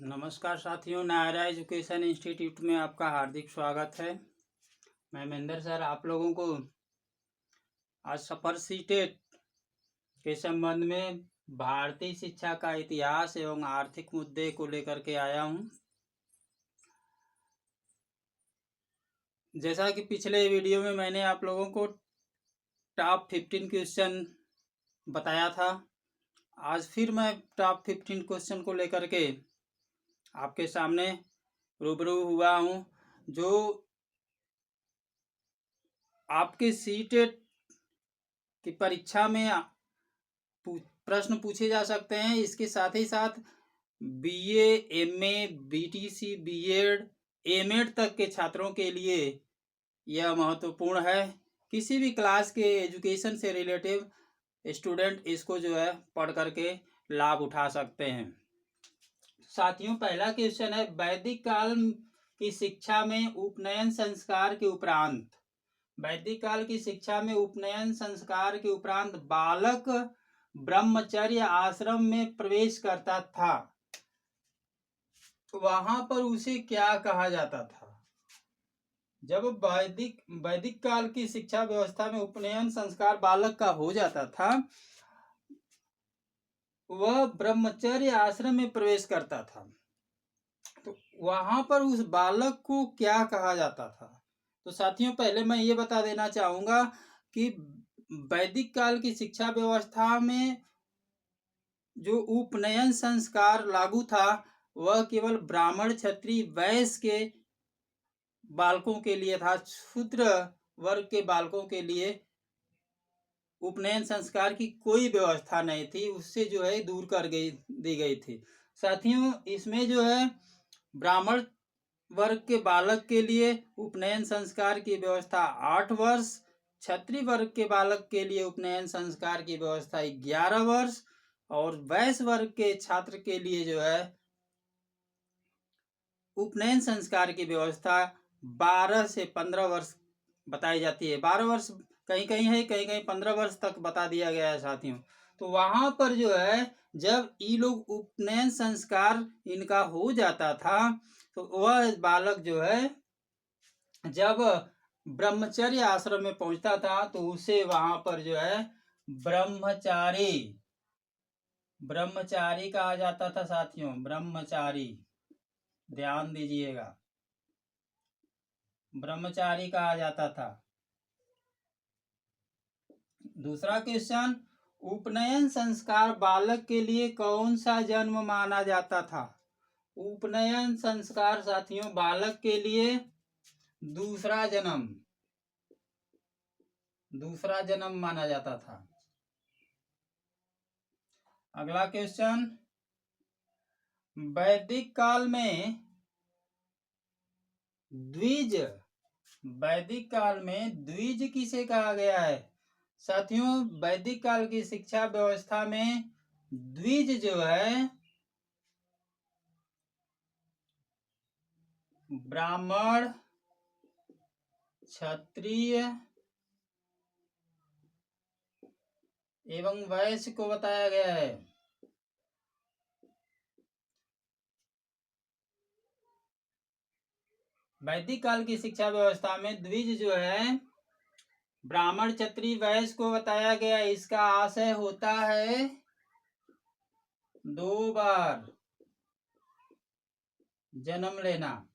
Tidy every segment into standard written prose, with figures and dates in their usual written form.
नमस्कार साथियों, Naira education institute में आपका हार्दिक स्वागत है। मैं महेंद्र सर आप लोगों को आज सफर सीटेट के संबंध में भारतीय शिक्षा का इतिहास एवं आर्थिक मुद्दे को लेकर के आया हूं। जैसा कि पिछले वीडियो में मैंने आप लोगों को टॉप 15 क्वेश्चन बताया था, आज फिर मैं टॉप 15 क्वेश्चन को लेकर के आपके सामने रूबरू हुआ हूं, जो आपके सीटेट की परीक्षा में प्रश्न पूछे जा सकते हैं। इसके साथ ही साथ BA, MA, BTC, BEd, MEd तक के छात्रों के लिए यह महत्वपूर्ण है। किसी भी क्लास के एजुकेशन से रिलेटिव स्टूडेंट इसको जो है पढ़ करके लाभ उठा सकते हैं। साथियों, पहला क्वेश्चन है, वैदिक काल की शिक्षा में उपनयन संस्कार के उपरांत वैदिक काल की शिक्षा में उपनयन संस्कार के उपरांत बालक ब्रह्मचर्य आश्रम में प्रवेश करता था, वहां पर उसे क्या कहा जाता था? जब वैदिक काल की शिक्षा व्यवस्था में उपनयन संस्कार बालक का हो जाता था, वह ब्रह्मचर्य आश्रम में प्रवेश करता था, तो वहां पर उस बालक को क्या कहा जाता था? तो साथियों, पहले मैं ये बता देना चाहूंगा कि वैदिक काल की शिक्षा व्यवस्था में जो उपनयन संस्कार लागू था, वह केवल ब्राह्मण, क्षत्रिय, वैश्य के बालकों के लिए था। शूद्र वर्ग के बालकों के लिए उपनयन संस्कार की कोई व्यवस्था नहीं थी, उससे जो है दूर कर दी गई थी। साथियों, इसमें जो है ब्राह्मण वर्ग के बालक के लिए उपनयन संस्कार की व्यवस्था 8 वर्ष, क्षत्रिय वर्ग के बालक के लिए उपनयन संस्कार की व्यवस्था 11 वर्ष और वैश्य वर्ग के छात्र के लिए जो है उपनयन संस्कार की व्यवस्था 12 से 15 वर्ष बताई जाती है। 12 वर्ष कहीं कहीं है, कहीं कहीं 15 वर्ष तक बता दिया गया है साथियों। तो वहां पर जो है जब ये लोग उपनयन संस्कार इनका हो जाता था, तो वह बालक जो है जब ब्रह्मचर्य आश्रम में पहुंचता था, तो उसे वहां पर जो है ब्रह्मचारी कहा जाता था। साथियों, ब्रह्मचारी, ध्यान दीजिएगा, ब्रह्मचारी कहा जाता था। दूसरा क्वेश्चन, उपनयन संस्कार बालक के लिए कौन सा जन्म माना जाता था? उपनयन संस्कार साथियों बालक के लिए दूसरा जन्म माना जाता था। अगला क्वेश्चन, वैदिक काल में द्विज किसे कहा गया है? साथियों, वैदिक काल की शिक्षा व्यवस्था में द्विज जो है ब्राह्मण, क्षत्रिय एवं वैश्य को बताया गया है। वैदिक काल की शिक्षा व्यवस्था में द्विज जो है ब्राह्मण, क्षत्रिय, वैश्य को बताया गया। इसका आशय होता है 2 बार जन्म लेना।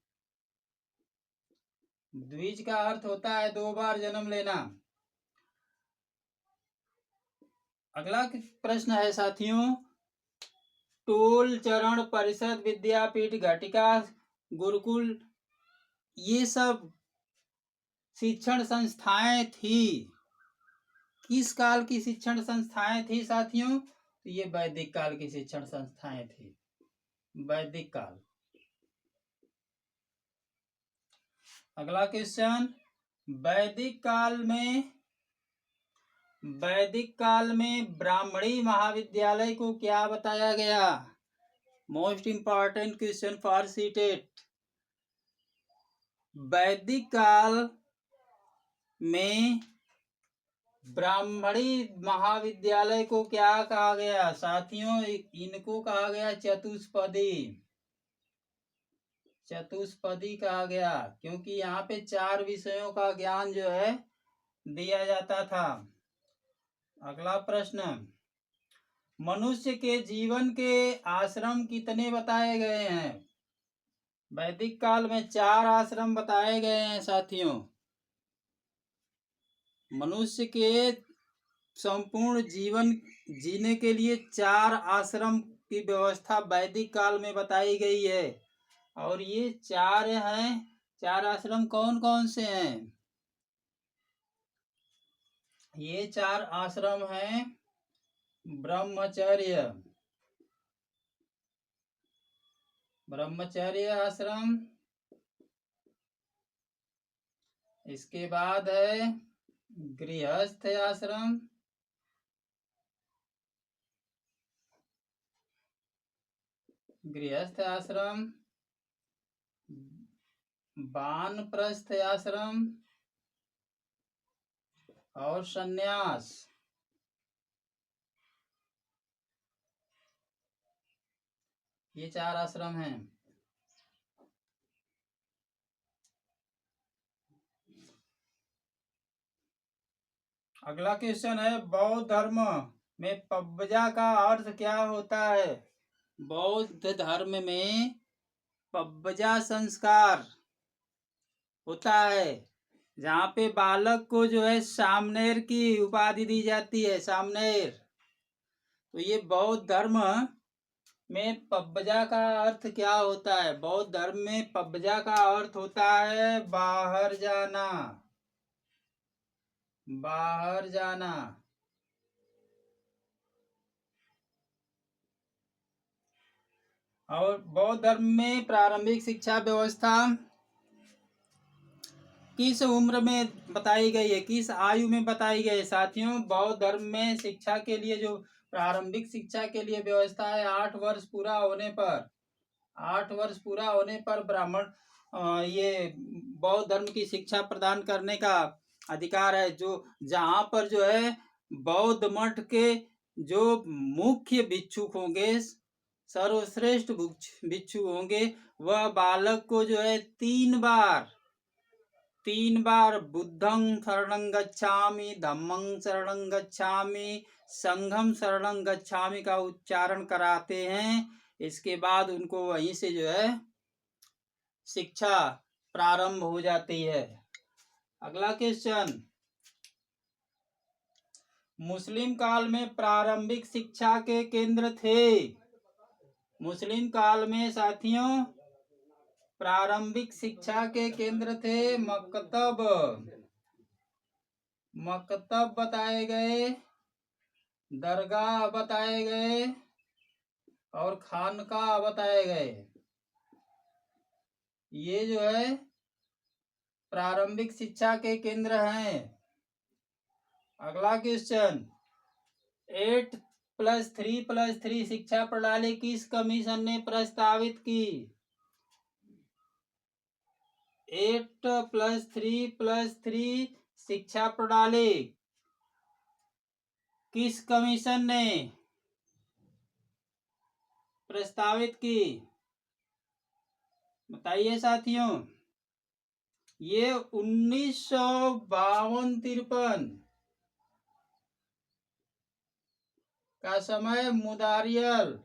द्विज का अर्थ होता है 2 बार जन्म लेना। अगला प्रश्न है साथियों, टोल, चरण, परिषद, विद्यापीठ, घटिका, गुरुकुल, ये सब शिक्षण संस्थाएं थी, किस काल की शिक्षण संस्थाएं थी साथियों? तो ये वैदिक काल की शिक्षण संस्थाएं थी, वैदिक काल। अगला क्वेश्चन, वैदिक काल में ब्राह्मणी महाविद्यालय को क्या बताया गया? Most important question for CTET. वैदिक काल में ब्राह्मणी महाविद्यालय को क्या कहा गया? साथियों, इनको कहा गया चतुष्पदी। चतुष्पदी कहा गया, क्योंकि यहाँ पे 4 विषयों का ज्ञान जो है दिया जाता था। अगला प्रश्न, मनुष्य के जीवन के आश्रम कितने बताए गए हैं? वैदिक काल में 4 आश्रम बताए गए हैं साथियों। मनुष्य के संपूर्ण जीवन जीने के लिए 4 आश्रम की व्यवस्था वैदिक काल में बताई गई है। और ये 4 हैं। 4 आश्रम कौन कौन से हैं? ये 4 आश्रम हैं ब्रह्मचर्य आश्रम, इसके बाद है गृहस्थ आश्रम, वानप्रस्थ आश्रम और सन्यास। ये 4 आश्रम हैं। अगला क्वेश्चन है, बौद्ध धर्म में पब्बजा का अर्थ क्या होता है? बौद्ध धर्म में पब्बजा संस्कार होता है, जहाँ पे बालक को जो है सामनेर की उपाधि दी जाती है, सामनेर। तो ये बौद्ध धर्म में पब्बजा का अर्थ क्या होता है? बौद्ध धर्म में पब्बजा का अर्थ होता है बाहर जाना, बाहर जाना। और बौद्ध धर्म में प्रारंभिक शिक्षा व्यवस्था किस उम्र में बताई गई है, किस आयु में बताई गई है साथियों? बौद्ध धर्म में शिक्षा के लिए जो प्रारंभिक शिक्षा के लिए व्यवस्था है, 8 वर्ष पूरा होने पर, 8 वर्ष पूरा होने पर ब्राह्मण ये बौद्ध धर्म की शिक्षा प्रदान करने का अधिकार है। जो जहाँ पर जो है बौद्ध मठ के जो मुख्य भिक्षुक होंगे, सर्वश्रेष्ठ भिक्षु होंगे, वह बालक को जो है 3 बार बुद्धं शरणं गच्छामि, धम्मं शरणं गच्छामि, संघं शरणं गच्छामि का उच्चारण कराते हैं। इसके बाद उनको वहीं से जो है शिक्षा प्रारंभ हो जाती है। अगला क्वेश्चन, मुस्लिम काल में प्रारंभिक शिक्षा के केंद्र थे। मुस्लिम काल में साथियों प्रारंभिक शिक्षा के केंद्र थे मकतब बताए गए, दरगाह बताए गए और खानकाह बताए गए। ये जो है प्रारंभिक शिक्षा के केंद्र हैं। अगला क्वेश्चन, 8+3+3 शिक्षा प्रणाली किस कमीशन ने प्रस्तावित की? 8+3+3 शिक्षा प्रणाली किस कमीशन ने प्रस्तावित की? बताइए साथियों। ये 1952-53 का समय मुदालियर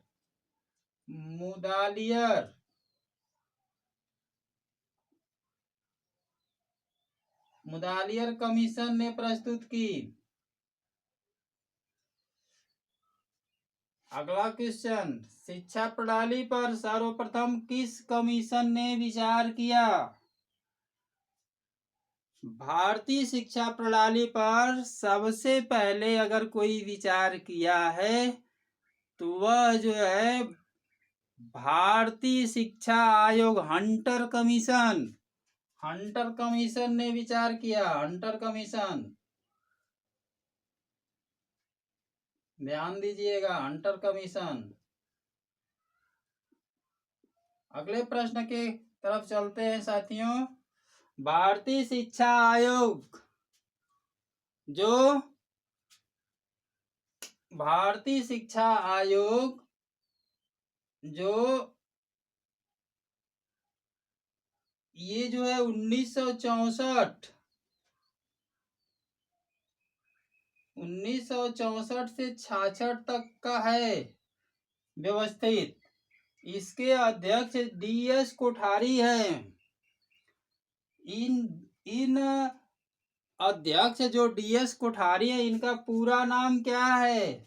कमीशन ने प्रस्तुत की। अगला क्वेश्चन, शिक्षा प्रणाली पर सर्वप्रथम किस कमीशन ने विचार किया? भारतीय शिक्षा प्रणाली पर सबसे पहले अगर कोई विचार किया है तो वह जो है भारतीय शिक्षा आयोग, हंटर कमीशन ने विचार किया। हंटर कमीशन, ध्यान दीजिएगा, हंटर कमीशन। अगले प्रश्न के तरफ चलते हैं साथियों। भारतीय शिक्षा आयोग जो ये जो है 1964 से 66 तक का है व्यवस्थित। इसके अध्यक्ष DS कोठारी हैं। इन इन अध्यक्ष जो DS कोठारी है, इनका पूरा नाम क्या है?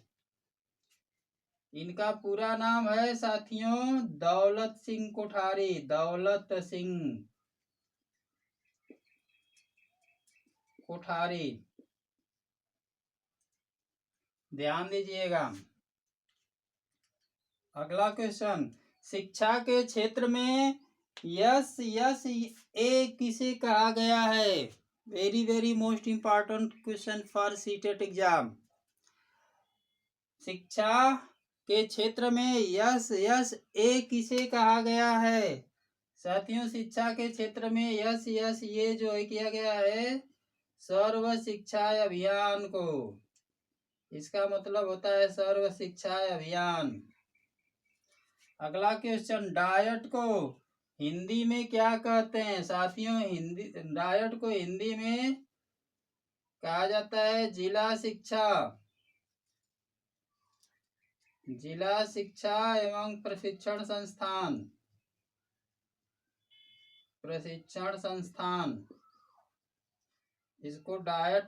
इनका पूरा नाम है साथियों दौलत सिंह कोठारी, दौलत सिंह कोठारी। ध्यान दीजिएगा। अगला क्वेश्चन, शिक्षा के क्षेत्र में SSA किसे कहा गया है? Very very most important question for CTET exam. शिक्षा के क्षेत्र में SSA किसे कहा गया है? साथियों शिक्षा के क्षेत्र में SSA जो है किया गया है सर्व शिक्षा अभियान को। इसका मतलब होता है सर्व शिक्षा अभियान। अगला क्वेश्चन, डायट को हिंदी में क्या कहते हैं? साथियों डायट को हिंदी में कहा जाता है जिला शिक्षा एवं प्रशिक्षण संस्थान, इसको डायट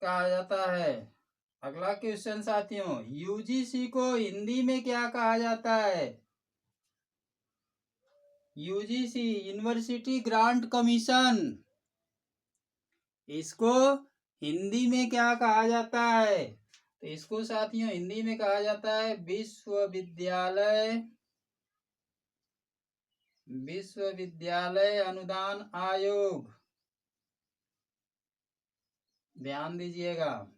कहा जाता है। अगला क्वेश्चन साथियों, UGC को हिंदी में क्या कहा जाता है? UGC यूनिवर्सिटी ग्रांट कमीशन, इसको हिंदी में क्या कहा जाता है? तो इसको साथियों हिंदी में कहा जाता है विश्वविद्यालय अनुदान आयोग। ध्यान दीजिएगा।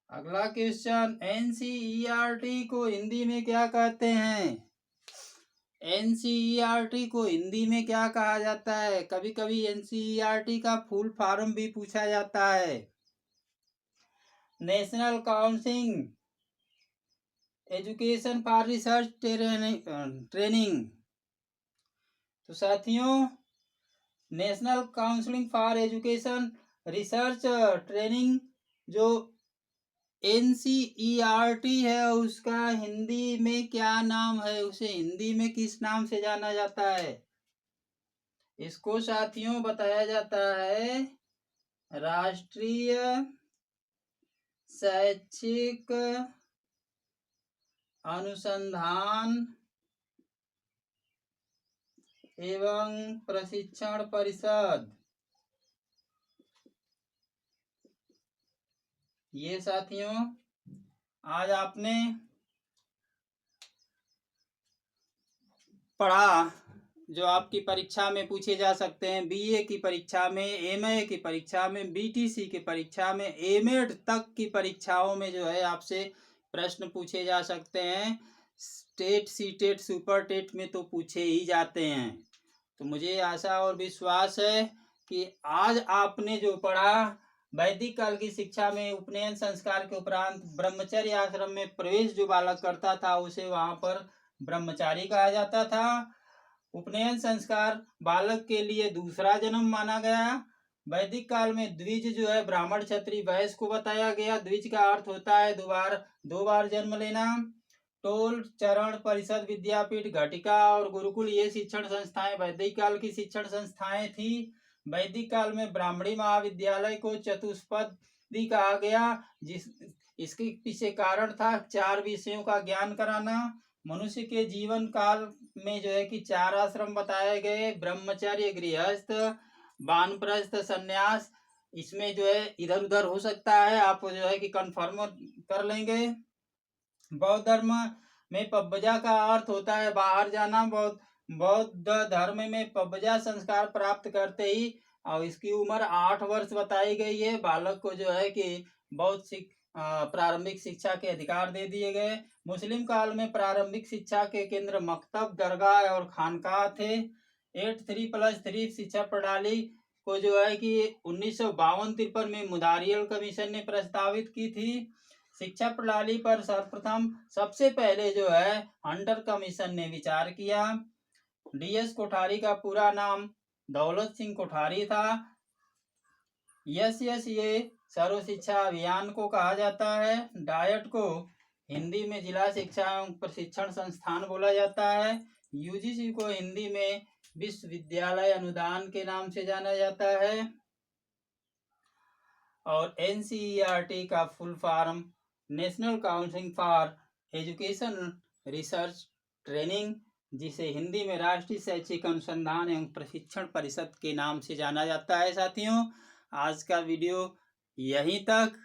अगला क्वेश्चन, NCERT को हिंदी में क्या कहते हैं? NCERT को हिंदी में क्या कहा जाता है? कभी कभी NCERT का फुल फॉर्म भी पूछा जाता है। National council education for research training. तो साथियों national counselling for education research training जो NCERT है उसका हिंदी में क्या नाम है? उसे हिंदी में किस नाम से जाना जाता है? इसको साथियों बताया जाता है राष्ट्रीय शैक्षिक अनुसंधान एवं प्रशिक्षण परिषद। ये साथियों आज आपने पढ़ा जो आपकी परीक्षा में पूछे जा सकते हैं। BA की परीक्षा में, MA की परीक्षा में, BTC की परीक्षा में, एमएड तक की परीक्षाओं में जो है आपसे प्रश्न पूछे जा सकते हैं। स्टेट, सीटेट, सुपर टेट में तो पूछे ही जाते हैं। तो मुझे आशा और विश्वास है कि आज आपने जो पढ़ा वैदिक काल की शिक्षा में उपनयन संस्कार के उपरांत ब्रह्मचर्य आश्रम में प्रवेश जो बालक करता था उसे वहां पर ब्रह्मचारी कहा जाता था। उपनयन संस्कार बालक के लिए दूसरा जन्म माना गया। वैदिक काल में द्विज जो है ब्राह्मण क्षत्रिय वैश्य को बताया गया। द्विज का अर्थ होता है दो बार जन्म लेना। टोल, चरण, परिषद, विद्यापीठ, घटिका और गुरुकुल ये शिक्षण संस्थाएं वैदिक काल की शिक्षण संस्थाएं थी। वैदिक काल में ब्राह्मणी महाविद्यालय को चतुष्पदी कहा गया। इसके पीछे कारण था 4 विषयों का ज्ञान कराना। मनुष्य के जीवन काल में जो है कि 4 आश्रम बताए गए, ब्रह्मचर्य, गृहस्थ, वानप्रस्थ, संन्यास। इसमें जो है इधर उधर हो सकता है, आप जो है कि कंफर्म कर लेंगे। बौद्ध धर्म में पब्बजा का अर्थ होता है बाहर जाना। बौद्ध धर्म में पब्बजा संस्कार प्राप्त करते ही और इसकी उम्र 8 वर्ष बताई गई है। बालक को जो है कि बौद्ध प्रारंभिक शिक्षा के अधिकार दे दिए गए। मुस्लिम काल में प्रारंभिक शिक्षा के केंद्र मकतब, दरगाह और खानकाह थे। 8+3+ शिक्षा प्रणाली को जो है कि 1952-53 में मुदारियल कमीशन ने प्रस्तावित की थी। शिक्षा प्रणाली पर सर्वप्रथम सबसे पहले जो है हंटर कमीशन ने विचार किया। DS कोठारी का पूरा नाम दौलत सिंह कोठारी था। यस ये सर्व शिक्षा अभियान को कहा जाता है। डायट को हिंदी में जिला शिक्षा एवं प्रशिक्षण संस्थान बोला जाता है। UGC को हिंदी में विश्वविद्यालय अनुदान के नाम से जाना जाता है। और NCERT का full form national council for education research training, जिसे हिंदी में राष्ट्रीय शैक्षिक अनुसंधान एवं प्रशिक्षण परिषद के नाम से जाना जाता है। साथियों, आज का वीडियो यहीं तक।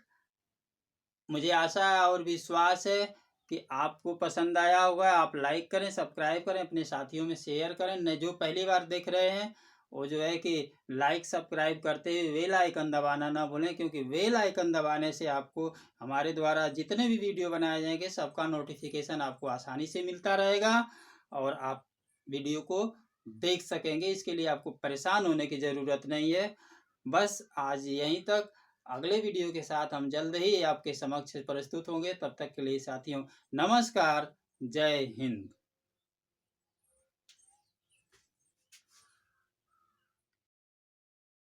मुझे आशा और विश्वास है कि आपको पसंद आया होगा। आप लाइक करें, सब्सक्राइब करें, अपने साथियों में शेयर करें। न जो पहली बार देख रहे हैं वो जो है कि लाइक सब्सक्राइब करते हुए बेल आइकन दबाना ना भूलें, क्योंकि बेल आइकन दबाने से आपको हमारे द्वारा जितने भी वीडियो बनाए जाएंगे सबका नोटिफिकेशन आपको आसानी से मिलता रहेगा और आप वीडियो को देख सकेंगे। इसके लिए आपको परेशान होने की ज़रूरत नहीं है। बस आज यहीं तक। अगले वीडियो के साथ हम जल्द ही आपके समक्ष प्रस्तुत होंगे। तब तक के लिए साथियों, नमस्कार, जय हिंद।